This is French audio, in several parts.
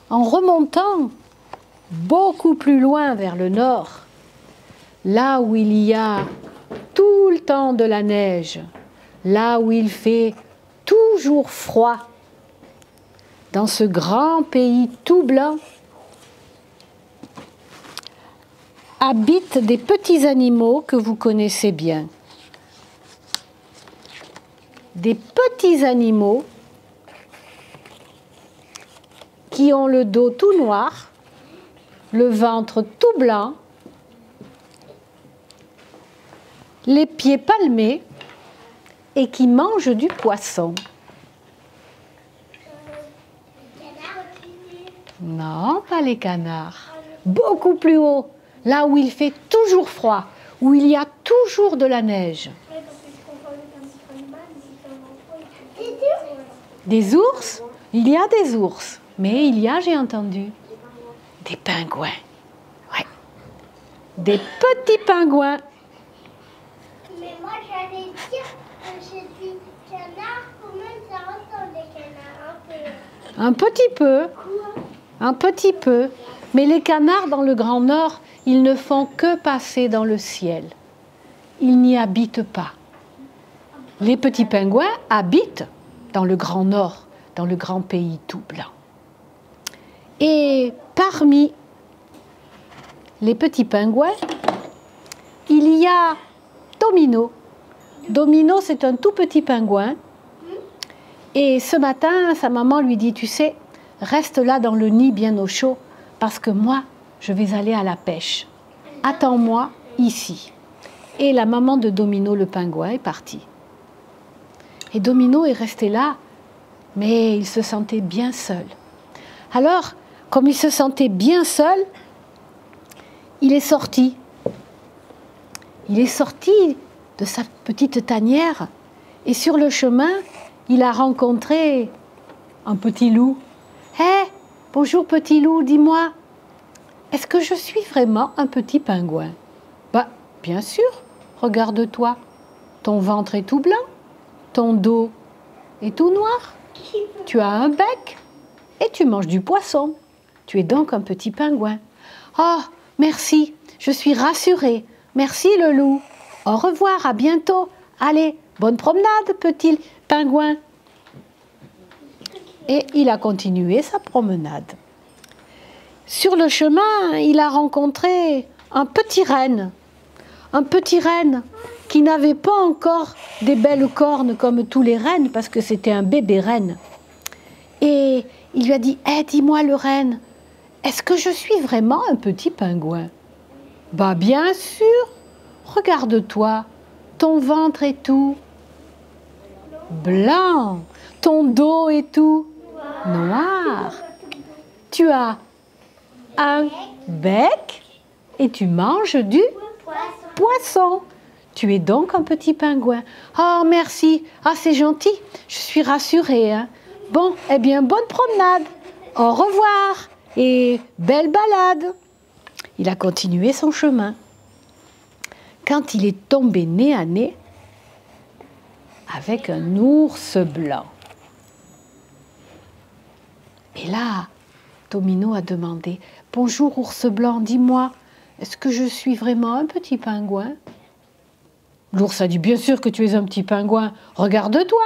en remontant beaucoup plus loin vers le nord, là où il y a tout le temps de la neige, là où il fait toujours froid, dans ce grand pays tout blanc, habitent des petits animaux que vous connaissez bien. Des petits animaux qui ont le dos tout noir, le ventre tout blanc, les pieds palmés et qui mangent du poisson. Non, pas les canards. Beaucoup plus haut, là où il fait toujours froid, où il y a toujours de la neige. Des ours? Il y a des ours, mais il y a, j'ai entendu, des pingouins. Ouais. Des petits pingouins. Mais moi, j'allais dire que je suis canard, comment ça ressemble des canards? Un petit peu. Un petit peu. Mais les canards dans le Grand Nord, ils ne font que passer dans le ciel. Ils n'y habitent pas. Les petits pingouins habitent dans le Grand Nord, dans le grand pays tout blanc. Et parmi les petits pingouins, il y a Domino. Domino, c'est un tout petit pingouin. Et ce matin, sa maman lui dit, tu sais, reste là dans le nid bien au chaud, parce que moi, je vais aller à la pêche. Attends-moi ici. Et la maman de Domino, le pingouin, est partie. Et Domino est resté là, mais il se sentait bien seul. Alors, comme il se sentait bien seul, il est sorti. Il est sorti de sa petite tanière et sur le chemin, il a rencontré un petit loup. « Hé, bonjour petit loup, dis-moi, est-ce que je suis vraiment un petit pingouin ?»« Bah, bien sûr, regarde-toi, ton ventre est tout blanc, ton dos est tout noir, tu as un bec et tu manges du poisson. Tu es donc un petit pingouin. »« Oh, merci, je suis rassurée. Merci le loup. Au revoir, à bientôt. Allez, bonne promenade, petit pingouin. » Et il a continué sa promenade. Sur le chemin, il a rencontré un petit renne. Un petit renne qui n'avait pas encore des belles cornes comme tous les rennes, parce que c'était un bébé renne. Et il lui a dit, hey, dis-moi le renne, est-ce que je suis vraiment un petit pingouin? Bah bien sûr, regarde-toi, ton ventre est tout blanc, ton dos est tout noir. Tu as un bec et tu manges du poisson. Tu es donc un petit pingouin. Oh, merci. Ah, c'est gentil. Je suis rassurée. Hein. Bon, eh bien, bonne promenade. Au revoir et belle balade. Il a continué son chemin. Quand il est tombé nez à nez avec un ours blanc. Et là, Domino a demandé, « Bonjour, ours blanc, dis-moi, est-ce que je suis vraiment un petit pingouin ?» L'ours a dit, « Bien sûr que tu es un petit pingouin. Regarde-toi,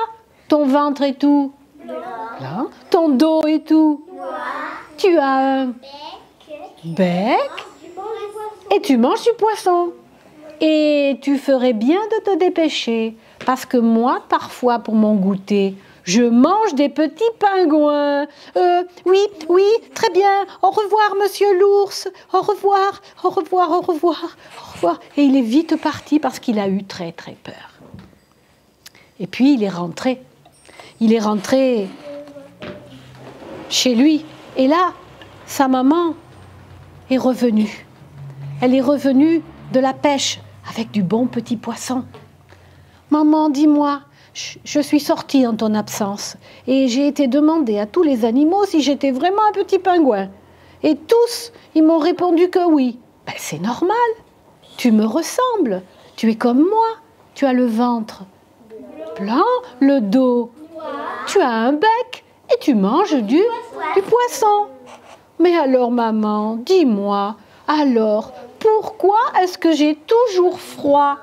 ton ventre est tout blanc, ton dos est tout noir, tu as un bec et tu manges du poisson. Et tu ferais bien de te dépêcher, parce que moi, parfois, pour mon goûter, je mange des petits pingouins. Oui, oui, très bien. Au revoir, monsieur l'ours. Au revoir, au revoir, au revoir, au revoir. » Et il est vite parti parce qu'il a eu très, très peur. Et puis, il est rentré. Il est rentré chez lui. Et là, sa maman est revenue. Elle est revenue de la pêche avec du bon petit poisson. « Maman, dis-moi, je suis sortie en ton absence et j'ai été demander à tous les animaux si j'étais vraiment un petit pingouin. Et tous, ils m'ont répondu que oui. Ben, c'est normal, tu me ressembles, tu es comme moi, tu as le ventre blanc, le dos, tu as un bec et tu manges du poisson. Mais alors maman, dis-moi, alors pourquoi est-ce que j'ai toujours froid?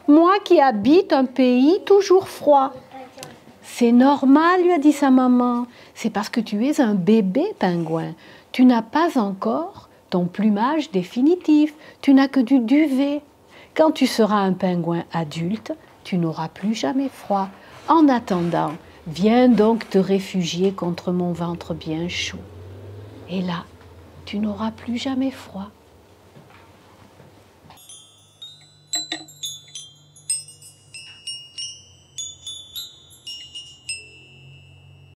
Moi qui habite un pays toujours froid. C'est normal, lui a dit sa maman. C'est parce que tu es un bébé pingouin. Tu n'as pas encore ton plumage définitif. Tu n'as que du duvet. Quand tu seras un pingouin adulte, tu n'auras plus jamais froid. En attendant, viens donc te réfugier contre mon ventre bien chaud. Et là, tu n'auras plus jamais froid.